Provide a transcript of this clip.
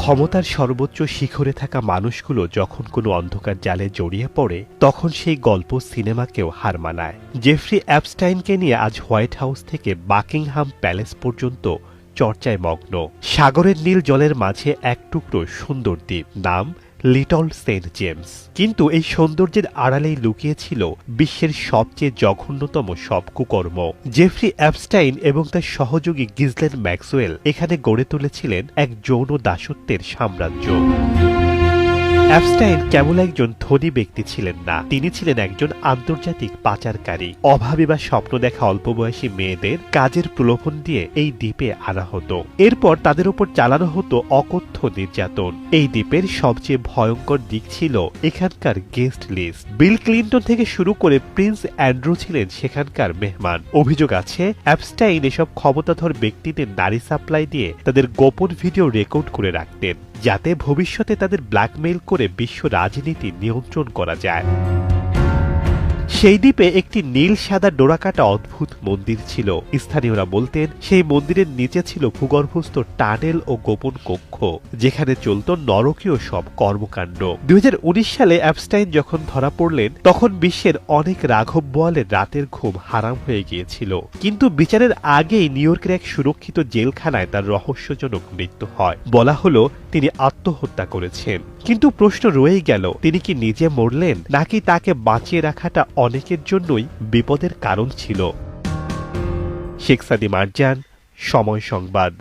ক্ষমতার সর্বোচ্চ শিখরে থাকা মানুষগুলো যখন কোনো অন্ধকার জালে জড়িয়ে পড়ে তখন সেই গল্প সিনেমাকেও হার মানায়। জেফ্রি অ্যাপস্টাইনকে নিয়ে আজ হোয়াইট হাউস থেকে বাকিংহাম প্যালেস পর্যন্ত চর্চায় মগ্ন। সাগরের নীল জলের মাঝে এক টুকরো সুন্দর দ্বীপ, নাম লিটল সেন্ট জেমস। কিন্তু এই সৌন্দর্যের আড়ালেই লুকিয়ে ছিল বিশ্বের সবচেয়ে জঘন্যতম সব কুকর্ম। জেফ্রি অ্যাপস্টাইন এবং তার সহযোগী গিজলেন ম্যাক্সওয়েল এখানে গড়ে তুলেছিলেন এক যৌন দাসত্বের সাম্রাজ্য। অ্যাপস্টাইন কেবল একজন ধনী ব্যক্তি ছিলেন না, তিনি ছিলেন একজন আন্তর্জাতিক পাচারকারী। অভাবী বা স্বপ্ন দেখা অল্প বয়সী মেয়েদের কাজের প্রলোভন দিয়ে এই দ্বীপে আনা হতো। এরপর তাদের উপর চালানো হতো অকথ্য নির্যাতন। এই দ্বীপের সবচেয়ে ভয়ঙ্কর দিক ছিল এখানকার গেস্ট লিস্ট। বিল ক্লিন্টন থেকে শুরু করে প্রিন্স অ্যান্ড্রু ছিলেন সেখানকার মেহমান। অভিযোগ আছে অ্যাপস্টাইন এসব ক্ষমতাধর ব্যক্তিদের নারী সাপ্লাই দিয়ে তাদের গোপন ভিডিও রেকর্ড করে রাখতেন, যাতে ভবিষ্যতে তাদের ব্ল্যাকমেইল করে বিশ্ব রাজনীতি নিয়ন্ত্রণ করা যায়। সেই দ্বীপে একটি নীল সাদা ডোরাকাটা অদ্ভুত মন্দির ছিল। স্থানীয়রা বলতেন সেই মন্দিরের নিচে ছিল ভূগর্ভস্থ টানেল ও গোপন কক্ষ, যেখানে চলত নরকীয় সব কর্মকাণ্ড। 2019 সালে অ্যাপস্টাইন যখন ধরা পড়লেন তখন বিশ্বের অনেক রাঘব বোয়ালের রাতের ঘুম হারাম হয়ে গিয়েছিল। কিন্তু বিচারের আগেই নিউ ইয়র্কের এক সুরক্ষিত জেলখানায় তার রহস্যজনক মৃত্যু হয়। বলা হলো তিনি আত্মহত্যা করেছেন। কিন্তু প্রশ্ন রয়েই গেল, তিনি কি নিজে মরলেন নাকি তাকে বাঁচিয়ে রাখাটা অনেকের জন্যই বিপদের কারণ ছিল? শেখ সাদি মারজান, সময় সংবাদ।